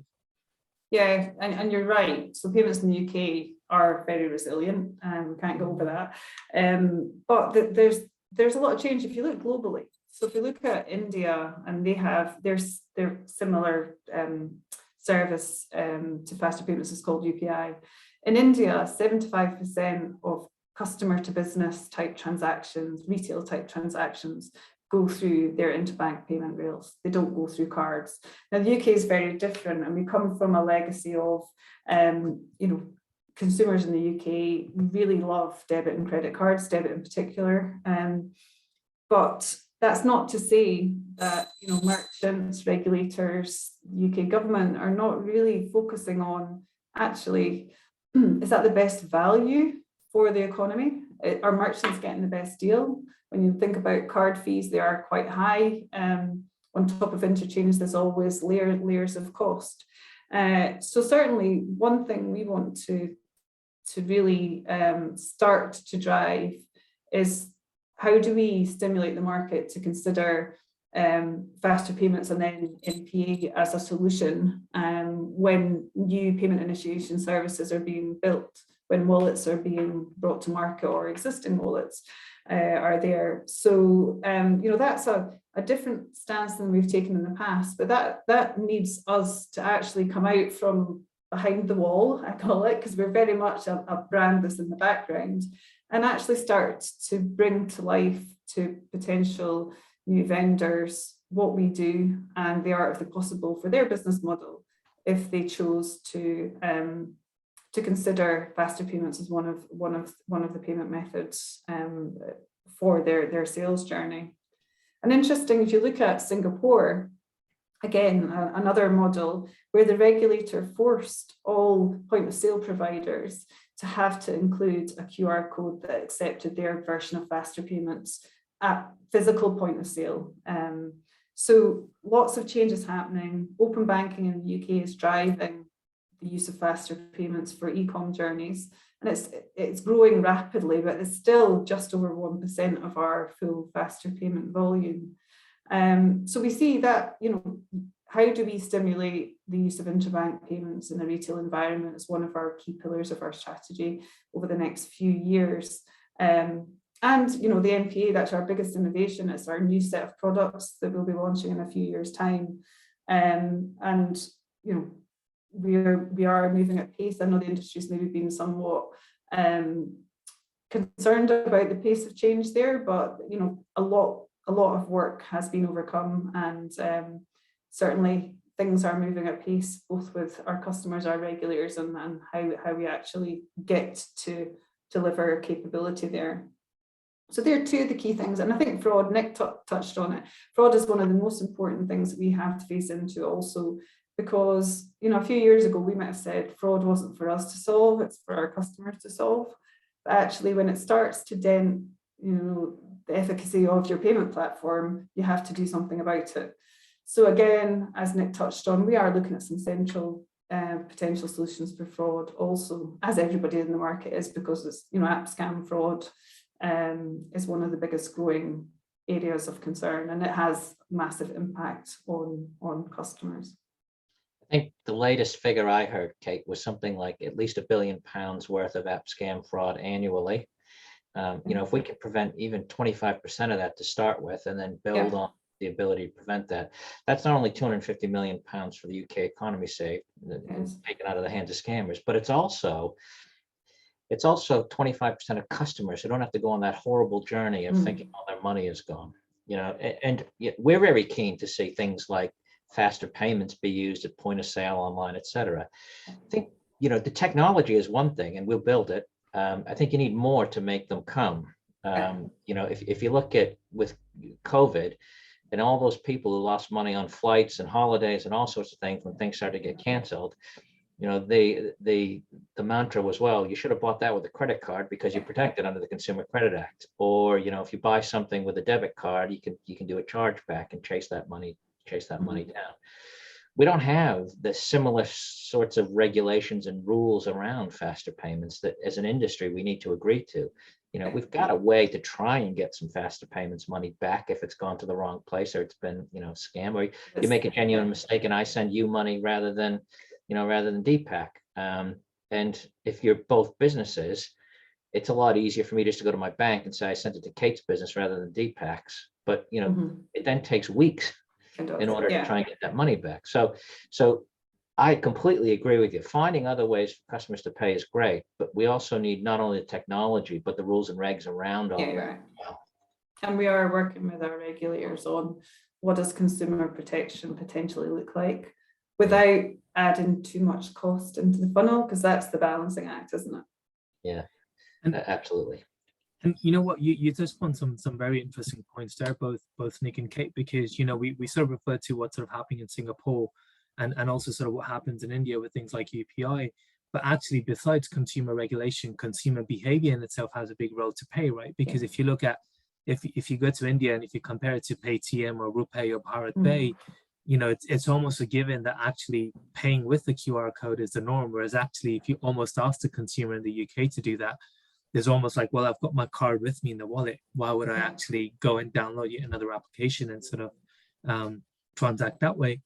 B: Yeah, and you're right. So payments in the UK are very resilient, and we can't go over that. But there's a lot of change if you look globally. So if you look at India, and they have their similar service to faster payments is called UPI. In India, 75% of customer to business type transactions, retail type transactions, go through their interbank payment rails. They don't go through cards. Now the UK is very different, and we come from a legacy of, consumers in the UK really love debit and credit cards, debit in particular. But that's not to say that merchants, regulators, UK government are not really focusing on actually, is that the best value for the economy? Are merchants getting the best deal? When you think about card fees, they are quite high. On top of interchange, there's always layers of cost. So certainly one thing we want to really start to drive is, how do we stimulate the market to consider faster payments and then NPA as a solution when new payment initiation services are being built, when wallets are being brought to market or existing wallets are there. So, that's a different stance than we've taken in the past, but that needs us to actually come out from behind the wall, I call it, because we're very much a brand that's in the background, and actually start to bring to life to potential new vendors what we do and the art of the possible for their business model, if they chose to consider faster payments as one of the payment methods for their sales journey. And interesting, if you look at Singapore, again, another model where the regulator forced all point of sale providers to have to include a QR code that accepted their version of faster payments at physical point of sale. So lots of changes happening. Open banking in the UK is driving the use of faster payments for e-com journeys, and it's growing rapidly, but it's still just over 1% of our full faster payment volume. So we see that, how do we stimulate the use of interbank payments in the retail environment as one of our key pillars of our strategy over the next few years. And the NPA, that's our biggest innovation. It's our new set of products that we'll be launching in a few years' time. We are moving at pace. I know the industry's maybe been somewhat concerned about the pace of change there, but a lot of work has been overcome, and certainly things are moving at pace, both with our customers, our regulators, and how we actually get to deliver capability there. So there are two of the key things, and I think fraud, Nick touched on it. Fraud is one of the most important things that we have to face into also, because a few years ago we might have said fraud wasn't for us to solve, it's for our customers to solve. But actually, when it starts to dent the efficacy of your payment platform, you have to do something about it. So again, as Nick touched on, we are looking at some central potential solutions for fraud also, as everybody in the market is, because it's app scam fraud is one of the biggest growing areas of concern, and it has massive impact on customers.
C: I think the latest figure I heard, Kate, was something like at least £1 billion worth of app scam fraud annually. If we could prevent even 25% of that to start with, and then build on the ability to prevent that, that's not only £250 million for the UK economy saved, taken out of the hands of scammers, but it's also 25% of customers who don't have to go on that horrible journey of thinking all their money is gone. And we're very keen to see things like faster payments be used at point of sale, online, etc. I think the technology is one thing, and we'll build it. I think you need more to make them come. If you look at with COVID and all those people who lost money on flights and holidays and all sorts of things when things started to get canceled, the mantra was, well, you should have bought that with a credit card because you're protected under the Consumer Credit Act. Or if you buy something with a debit card, you can do a chargeback and chase that money down. We don't have the similar sorts of regulations and rules around faster payments that as an industry we need to agree to. We've got a way to try and get some faster payments money back if it's gone to the wrong place, or it's been scam, or you make a genuine mistake and I send you money rather than Deepak. And if you're both businesses, it's a lot easier for me just to go to my bank and say I sent it to Kate's business rather than Deepak's. But it then takes weeks in order to try and get that money back. So I completely agree with you. Finding other ways for customers to pay is great, but we also need not only the technology, but the rules and regs around all that.
B: Right. And we are working with our regulators on what does consumer protection potentially look like without adding too much cost into the funnel, because that's the balancing act, isn't it?
C: Yeah, absolutely.
A: And you know what, you touched on some very interesting points there, both Nick and Kate, because we sort of refer to what's sort of happening in Singapore and also sort of what happens in India with things like UPI. But actually, besides consumer regulation, consumer behavior in itself has a big role to play, right? Because if you look at if you go to India and if you compare it to Paytm or RuPay or Bharat Pay, you know, it's almost a given that actually paying with the QR code is the norm. Whereas actually, if you almost ask the consumer in the UK to do that, there's almost like, well, I've got my card with me in the wallet. Why would I actually go and download yet another application and sort of transact that way?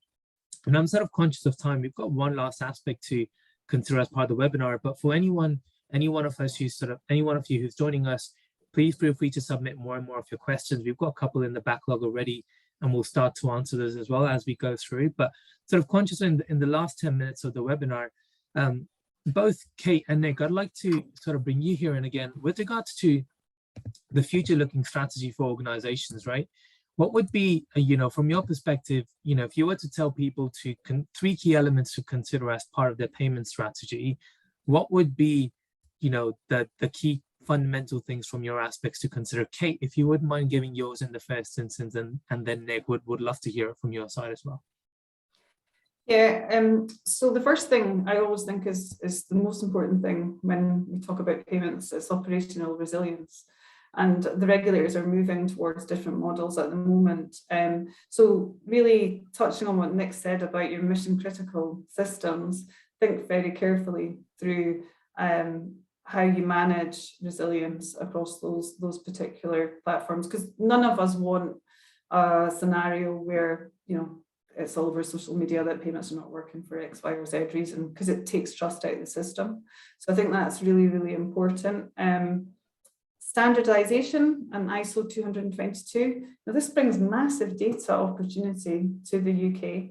A: And I'm sort of conscious of time. We've got one last aspect to consider as part of the webinar, but for any one of us who's any one of you who's joining us, please feel free to submit more and more of your questions. We've got a couple in the backlog already, and we'll start to answer those as well as we go through. But sort of conscious in the last 10 minutes of the webinar, both Kate and Nick, I'd like to sort of bring you here in again with regards to the future looking strategy for organizations, right? What would be, you know, from your perspective, you know, if you were to tell people to three key elements to consider as part of their payment strategy, what would be, you know, the key fundamental things from your aspects to consider? Kate, if you wouldn't mind giving yours in the first instance, and then Nick would love to hear it from your side as well.
B: Yeah, so the first thing I always think is the most important thing when we talk about payments is operational resilience. And the regulators are moving towards different models at the moment. So really touching on what Nick said about your mission critical systems, think very carefully through how you manage resilience across those particular platforms, because none of us want a scenario where, you know, it's all over social media that payments are not working for X, Y, or Z reason, because it takes trust out of the system. So I think that's really, really important. Standardization and ISO 20022. Now this brings massive data opportunity to the UK.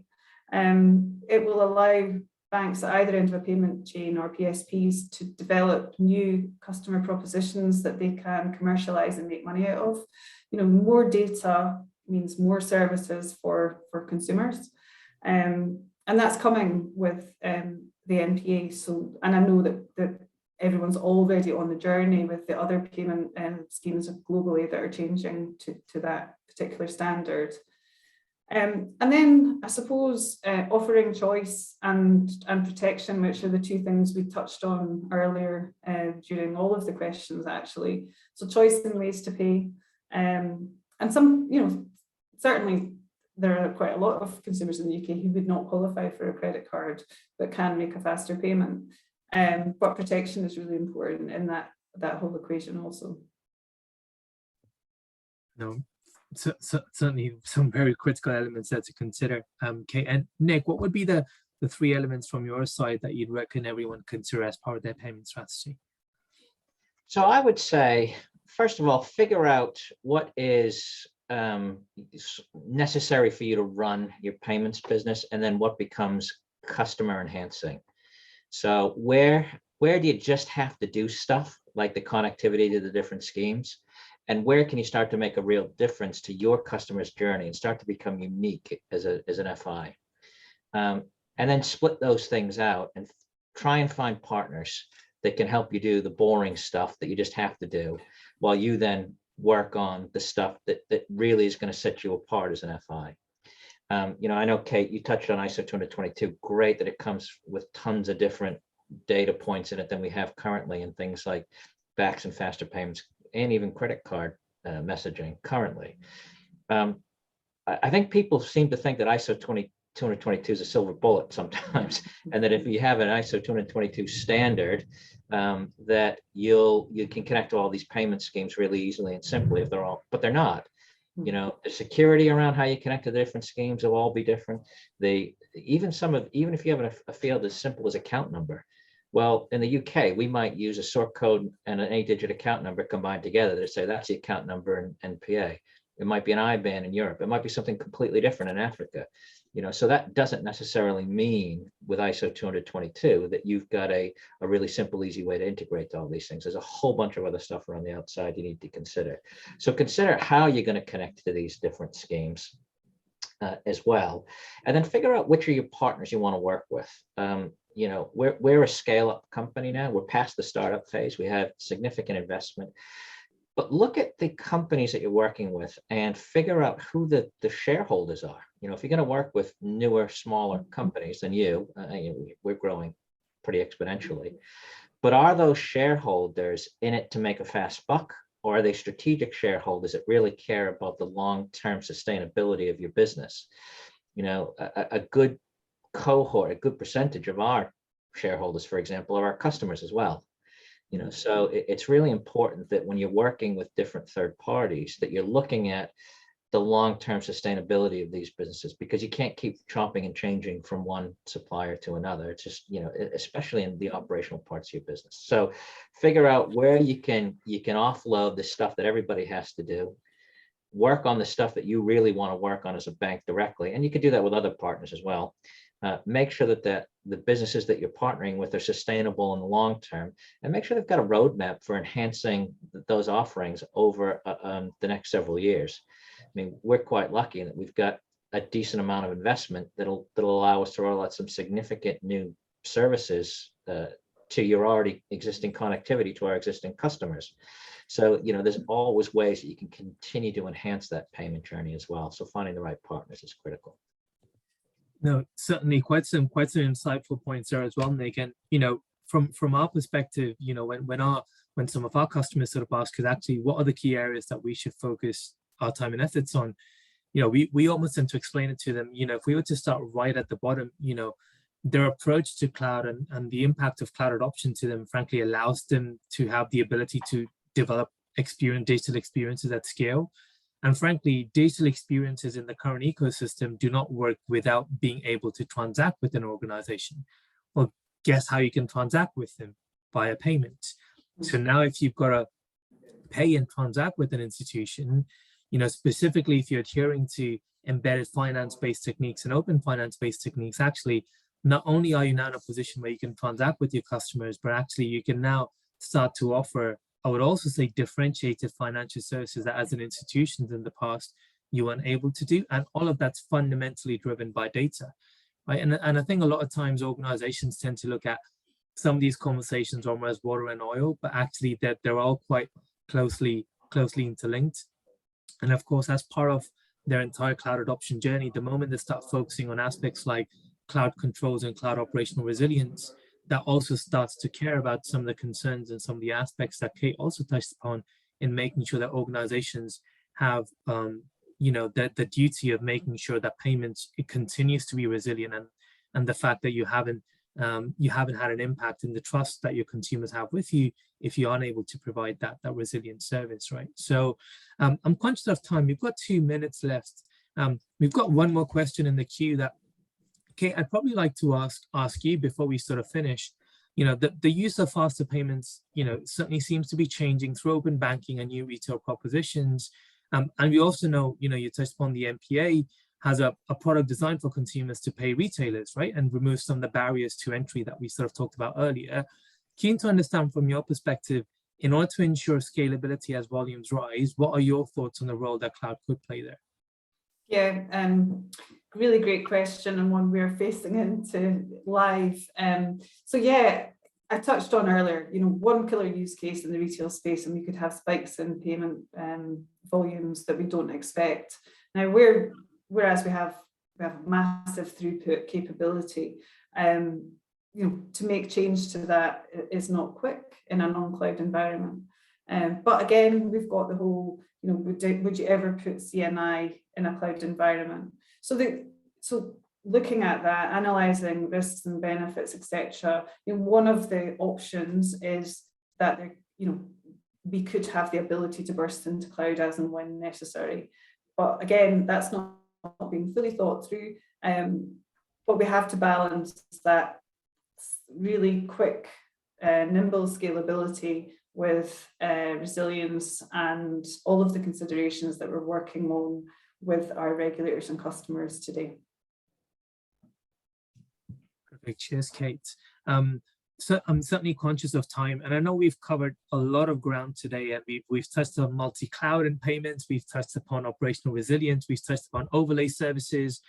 B: It will allow banks at either end of a payment chain or PSPs to develop new customer propositions that they can commercialize and make money out of. You know, more data means more services for consumers. And that's coming with the NPA. So, and I know that everyone's already on the journey with the other payment schemes globally that are changing to that particular standard. And then I suppose offering choice and protection, which are the two things we touched on earlier during all of the questions actually. So choice in ways to pay. And some, you know, certainly there are quite a lot of consumers in the UK who would not qualify for a credit card but can make a faster payment. But protection is really important in that whole equation also.
A: No, so certainly some very critical elements there to consider. Kate and Nick, what would be the three elements from your side that you'd reckon everyone consider as part of their payment strategy?
C: So I would say, first of all, figure out what is necessary for you to run your payments business, and then what becomes customer enhancing. So where do you just have to do stuff like the connectivity to the different schemes, and where can you start to make a real difference to your customer's journey and start to become unique as an FI, and then split those things out and try and find partners that can help you do the boring stuff that you just have to do, while you then work on the stuff that really is going to set you apart as an FI. You know, I know, Kate, you touched on ISO 222. Great that it comes with tons of different data points in it than we have currently in things like backs and faster payments and even credit card messaging currently. I think people seem to think that ISO 222 is a silver bullet sometimes, and that if you have an ISO 222 standard, that you can connect to all these payment schemes really easily and simply if they're all, but they're not. You know, the security around how you connect to the different schemes will all be different. Even if you have a field as simple as account number, well, in the UK, we might use a sort code and an 8-digit account number combined together to say that's the account number in PA. It might be an IBAN in Europe. It might be something completely different in Africa. You know, so that doesn't necessarily mean with ISO 222 that you've got a really simple, easy way to integrate all these things. There's a whole bunch of other stuff around the outside you need to consider. So consider how you're going to connect to these different schemes as well, and then figure out which are your partners you want to work with. You know, we're a scale-up company now. We're past the startup phase. We have significant investment. But look at the companies that you're working with and figure out who the shareholders are. You know, if you're going to work with newer, smaller companies than we're growing pretty exponentially. But are those shareholders in it to make a fast buck, or are they strategic shareholders that really care about the long-term sustainability of your business? You know, a good cohort, a good percentage of our shareholders, for example, are our customers as well. You know, so it's really important that when you're working with different third parties, that you're looking at the long-term sustainability of these businesses, because you can't keep chopping and changing from one supplier to another. It's just, you know, especially in the operational parts of your business. So figure out where you can offload the stuff that everybody has to do, work on the stuff that you really want to work on as a bank directly, and you can do that with other partners as well. Make sure that the businesses that you're partnering with are sustainable in the long term, and make sure they've got a roadmap for enhancing those offerings over the next several years. I mean, we're quite lucky in that we've got a decent amount of investment that'll allow us to roll out some significant new services to your already existing connectivity to our existing customers. So, you know, there's always ways that you can continue to enhance that payment journey as well. So finding the right partners is critical.
A: No, certainly quite some insightful points there as well, Nick. And you know, from our perspective, you know, when some of our customers sort of ask us actually what are the key areas that we should focus our time and efforts on, you know, we almost tend to explain it to them. You know, if we were to start right at the bottom, you know, their approach to cloud and the impact of cloud adoption to them, frankly, allows them to have the ability to develop digital experiences at scale. And frankly, digital experiences in the current ecosystem do not work without being able to transact with an organization. Well, guess how you can transact with them? Via payment. So now if you've got to pay and transact with an institution, you know, specifically if you're adhering to embedded finance-based techniques and open finance-based techniques, actually, not only are you now in a position where you can transact with your customers, but actually you can now start to offer, I would also say, differentiated financial services that as an institution in the past, you weren't able to do. And all of that's fundamentally driven by data, right? And I think a lot of times organizations tend to look at some of these conversations almost water and oil, but actually that they're all quite closely interlinked. And of course, as part of their entire cloud adoption journey, the moment they start focusing on aspects like cloud controls and cloud operational resilience, that also starts to care about some of the concerns and some of the aspects that Kate also touched upon in making sure that organizations have, you know, the duty of making sure that payments, it continues to be resilient, and the fact that you haven't had an impact in the trust that your consumers have with you if you aren't able to provide that resilient service, right? So I'm conscious of time. We've got 2 minutes left. We've got one more question in the queue that, Kate, I'd probably like to ask you before we sort of finish. You know, the use of faster payments, you know, certainly seems to be changing through open banking and new retail propositions. And we also know, you know, you touched upon the MPA has a product designed for consumers to pay retailers, right? And remove some of the barriers to entry that we sort of talked about earlier. Keen to understand from your perspective, in order to ensure scalability as volumes rise, what are your thoughts on the role that cloud could play there?
B: Yeah, really great question, and one we're facing into live. So yeah, I touched on earlier, you know, one killer use case in the retail space, and we could have spikes in payment volumes that we don't expect. Now, whereas we have massive throughput capability, you know, to make change to that is not quick in a non-cloud environment. But again, we've got the whole, you know, would you ever put CNI in a cloud environment? So looking at that, analysing risks and benefits, etc. You know, one of the options is that there, you know, we could have the ability to burst into cloud as and when necessary. But again, that's not being fully thought through. But we have to balance that really quick, nimble scalability with resilience and all of the considerations that we're working on with our regulators and customers today.
A: Perfect. Cheers, Kate. So I'm certainly conscious of time, and I know we've covered a lot of ground today, and we've touched on multi-cloud and payments, we've touched upon operational resilience, we've touched upon overlay services.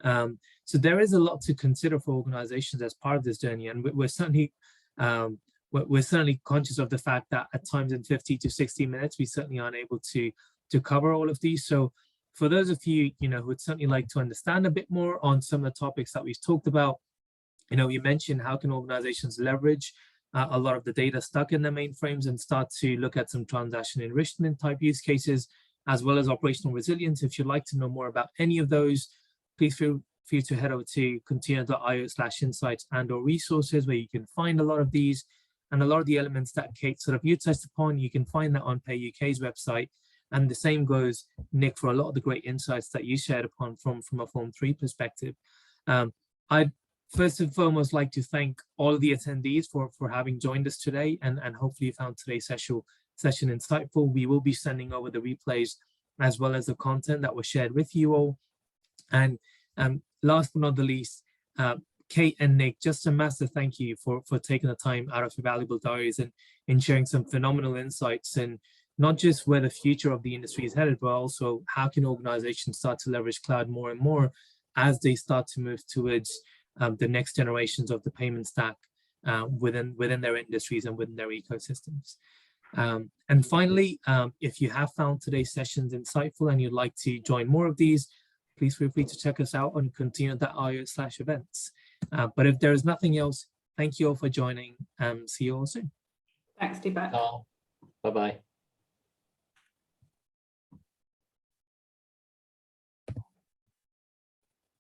A: So there is a lot to consider for organizations as part of this journey, and we're certainly conscious of the fact that at times in 50 to 60 minutes, we certainly aren't able to cover all of these. So for those of you, you know, who would certainly like to understand a bit more on some of the topics that we've talked about, you know, you mentioned how can organizations leverage a lot of the data stuck in the mainframes and start to look at some transaction enrichment type use cases, as well as operational resilience. If you'd like to know more about any of those, please feel free to head over to contino.io/insights and/or resources, where you can find a lot of these and a lot of the elements that Kate sort of you touched upon. You can find that on Pay UK's website. And the same goes, Nick, for a lot of the great insights that you shared upon from a Form 3 perspective. I'd first and foremost like to thank all of the attendees for having joined us today, and hopefully you found today's session insightful. We will be sending over the replays as well as the content that was shared with you all. And last but not the least, Kate and Nick, just a massive thank you for taking the time out of your valuable diaries and sharing some phenomenal insights, and not just where the future of the industry is headed, but also how can organizations start to leverage cloud more and more as they start to move towards the next generations of the payment stack within their industries and within their ecosystems. And finally, if you have found today's sessions insightful and you'd like to join more of these, please feel free to check us out on contino.io/events. But if there is nothing else, thank you all for joining. See you all soon.
B: Thanks, Deepak.
C: Bye-bye.